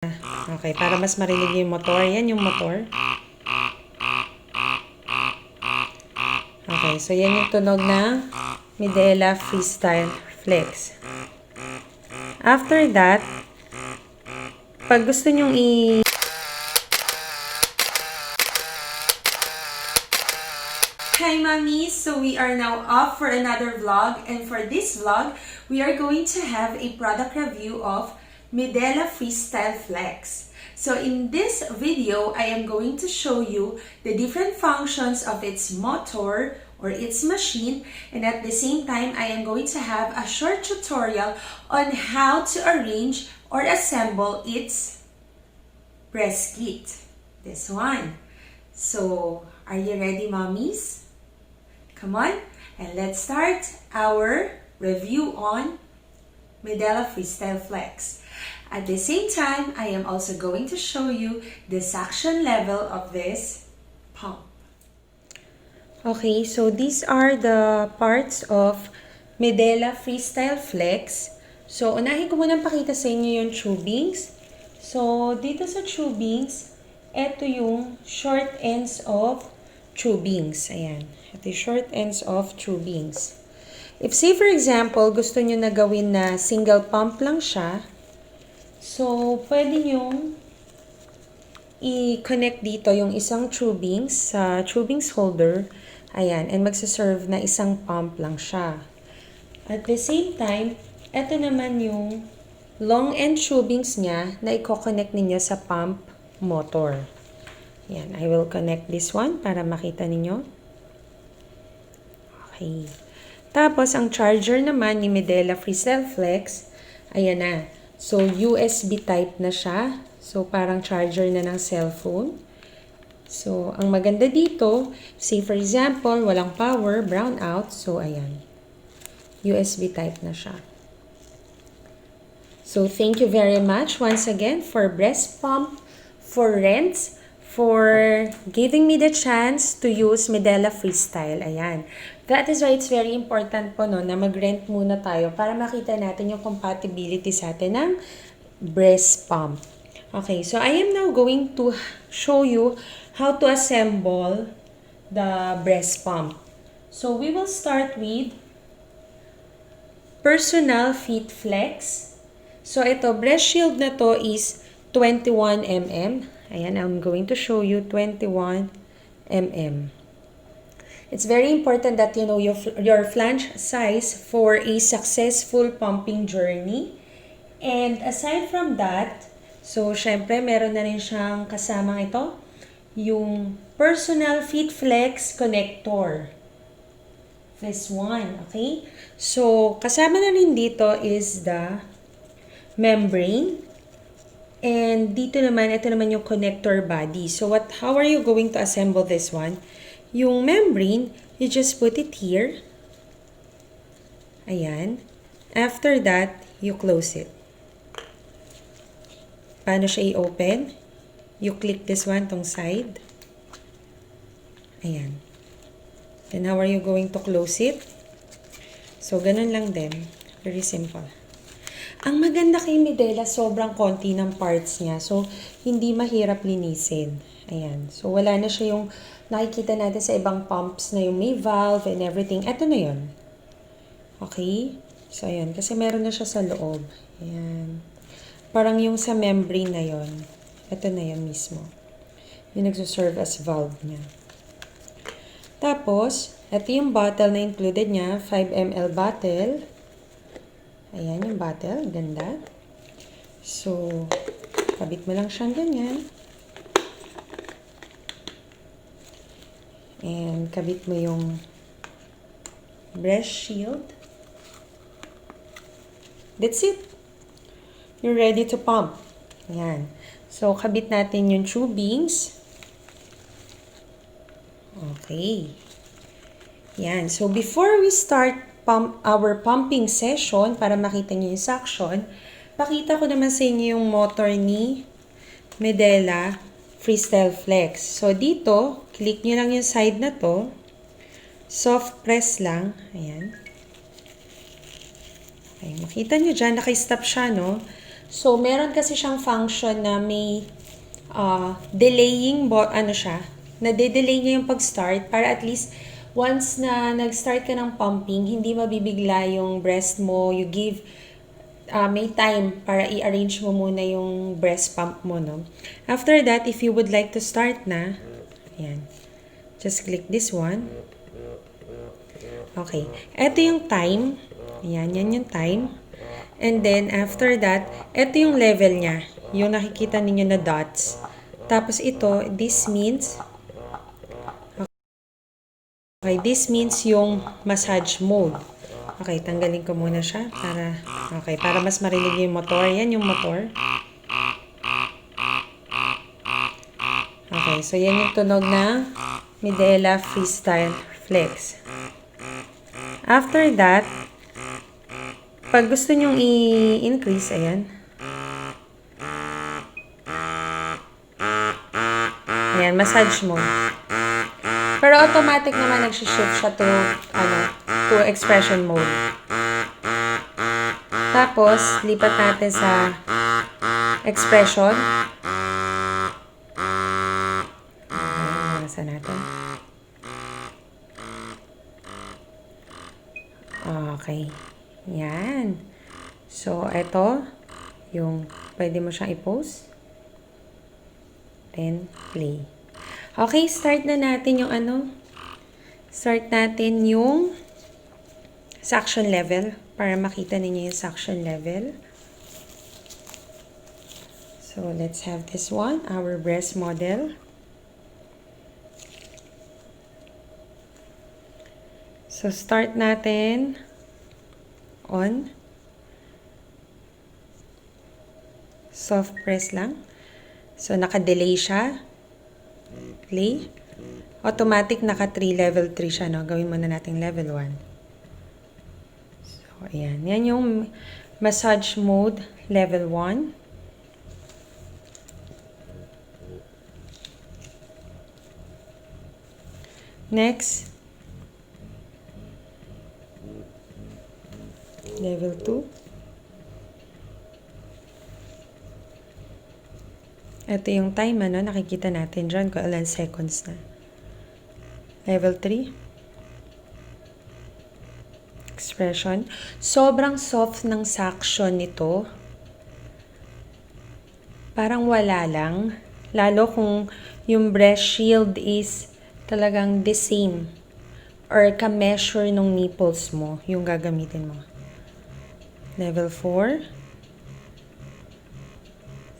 Okay, para mas marinig yung motor. Yan yung motor. Okay, so yan yung tunog ng Medela Freestyle Flex. After that, pag gusto nyong Hi mommies! So we are now off for another vlog, and for this vlog, we are going to have a product review of Medela Freestyle Flex. So in this video, I am going to show you the different functions of its motor or its machine, and at the same time, I am going to have a short tutorial on how to arrange or assemble its press kit. This one. So, are you ready, mommies? Come on, and let's start our review on Medela Freestyle Flex. At the same time, I am also going to show you the suction level of this pump. Okay, so these are the parts of Medela Freestyle Flex. So, unahin ko muna pakita sa inyo yung tubings. So, dito sa tubings, ito yung short ends of tubings. Ayan. Ito yung short ends of tubings. If say for example, gusto nyo na gawin na single pump lang siya, so pwede nyo i-connect dito yung isang tubings sa tubings holder. Ayan. And magsaserve na isang pump lang siya. At the same time, ito naman yung long end tubings niya na i-connect ninyo sa pump motor. Ayan. I will connect this one para makita ninyo. Okay. Tapos, ang charger naman ni Medela Freestyle Flex, ayan na. So, USB type na siya. So, parang charger na ng cellphone. So, ang maganda dito, say for example, walang power, brown out. So, ayan. USB type na siya. So, thank you very much once again for Breast Pump for Rents, for giving me the chance to use Medela Freestyle. Ayan. That is why it's very important po no, na mag-rent muna tayo para makita natin yung compatibility sa atin ng breast pump. Okay, so I am now going to show you how to assemble the breast pump. So we will start with Personal Fit Flex. So ito, breast shield na to is 21 mm. Ayan, I'm going to show you 21 mm. It's very important that you know your flange size for a successful pumping journey. And aside from that, so syempre meron na rin siyang kasamang ito, yung Personal Fit Flex connector. This one, okay? So kasama na rin dito is the membrane. And dito naman, ito naman yung connector body. So how are you going to assemble this one? Yung membrane, you just put it here. Ayan. After that, you close it. Paano siya i-open? You click this one, tong side. Ayan. Then how are you going to close it? So, ganun lang din. Very simple. Ang maganda kay Medela, sobrang konti ng parts niya. So, hindi mahirap linisin. Ayan. So, wala na siya yung nakikita natin sa ibang pumps na yung may valve and everything. Ito na yun. Okay? So, ayan. Kasi meron na siya sa loob. Ayan. Parang yung sa membrane na yun. Ito na yun mismo. Yung nagsuserve as valve niya. Tapos, ito yung bottle na included niya. 5 ml bottle. Ayan yung bottle. Ganda. So, kabit mo lang siyang ganyan. And kabit mo yung breast shield. That's it. You're ready to pump. Ayan. So, kabit natin yung tubings. Okay. Ayan. So, before we start our pumping session, para makita nyo yung suction, pakita ko naman sa inyo yung motor ni Medela Freestyle Flex. So, dito, click nyo lang yung side na to. Soft press lang. Ayan. Okay, makita nyo dyan, naka-stop siya, no? So, meron kasi siyang function na may delaying, nade-delay niya yung pag-start para at least once na nag-start ka ng pumping, hindi mabibigla yung breast mo. You give, may time para i-arrange mo muna yung breast pump mo, no? After that, if you would like to start na, ayan, just click this one. Okay. Ito yung time. Ayan, yan yung time. And then, after that, ito yung level niya. Yung nakikita ninyo na dots. Tapos ito, this means, okay, this means yung massage mode. Okay, tanggalin ko muna siya para mas marinig yung motor. Yan yung motor. Okay, so yan yung tunog ng Medela Freestyle Flex. After that, pag gusto nyong i-increase, ayan. Ayan, massage mode. Pero automatic naman nag-shift siya to expression mode. Tapos, lipat natin sa expression. Okay, nasa natin. Okay. Yan. So, ito, yung pwede mo siyang i-post. Then, play. Okay, start na natin yung Start natin yung suction level para makita ninyo yung suction level. So, let's have this one, our breast model. So, start natin on. Soft press lang. So, naka-delay siya. Play. Automatic naka-3, level 3 siya, no? Gawin muna natin level 1. So, ayan. Yan yung massage mode, level 1. Next, level 2. Ito yung time, nakikita natin dyan kung ilan seconds na. Level 3. Expression. Sobrang soft ng suction nito. Parang wala lang. Lalo kung yung breast shield is talagang the same. Or ka-measure ng nipples mo, yung gagamitin mo. Level 4.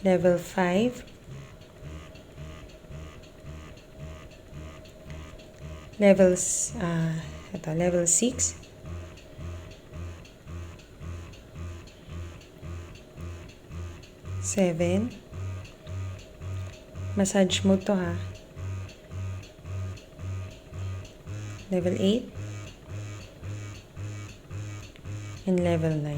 Level 5. Level 6. Seven. Massage mode to, ha. Level 8. And level 9.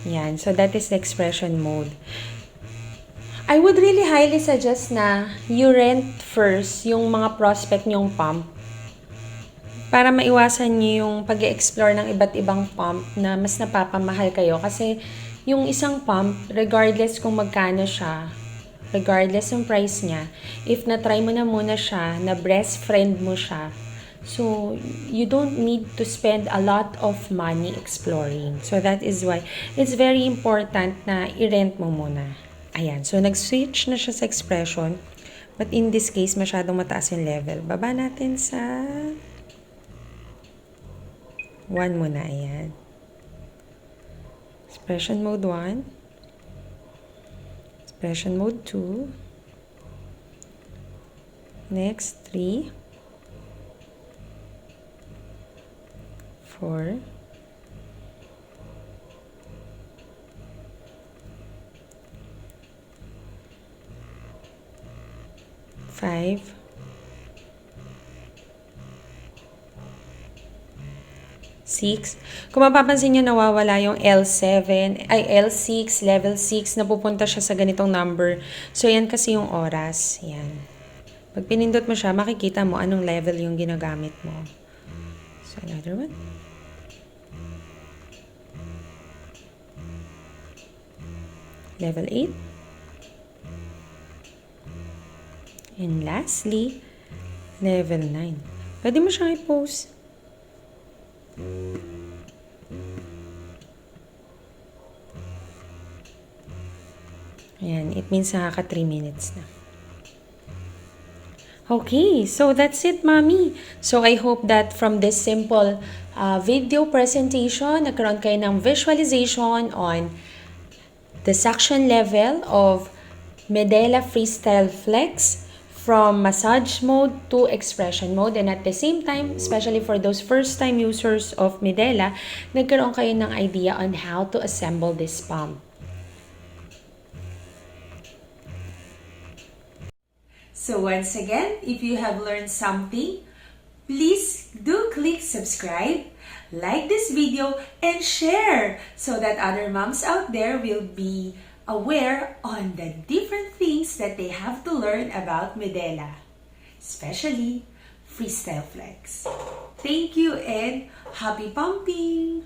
Yan. So, that is the expression mode. I would really highly suggest na you rent first yung mga prospect nyong pump para maiwasan nyo yung pag-explore ng iba't ibang pump na mas napapamahal kayo. Kasi yung isang pump, regardless kung magkano siya, regardless ng price niya, if na-try mo na muna siya, na breast friend mo siya, so you don't need to spend a lot of money exploring. So that is why it's very important na i-rent mo muna. Ayan, so nag-switch na siya sa expression. But in this case, masyadong mataas yung level. Baba natin sa 1 muna, ayan. Expression mode 1. Expression mode 2. Next, 3. 4. 5, 6. Kung mapapansin nyo, nawawala yung L6, level 6, napupunta siya sa ganitong number. So, yan kasi yung oras. Yan. Pag pinindot mo siya, makikita mo anong level yung ginagamit mo. So, So another one. Level 8. And lastly, level 9. Pwede mo siyang i-pause. Ayan, it means nakaka 3 minutes na. Okay, so that's it, Mommy. So I hope that from this simple video presentation, nagkaroon kayo ng visualization on the suction level of Medela Freestyle Flex from massage mode to expression mode. And at the same time, especially for those first-time users of Medela, nagkaroon kayo ng idea on how to assemble this pump. So once again, if you have learned something, please do click subscribe, like this video, and share so that other moms out there will be aware on the different things that they have to learn about Medela, especially Freestyle Flex. Thank you and happy pumping!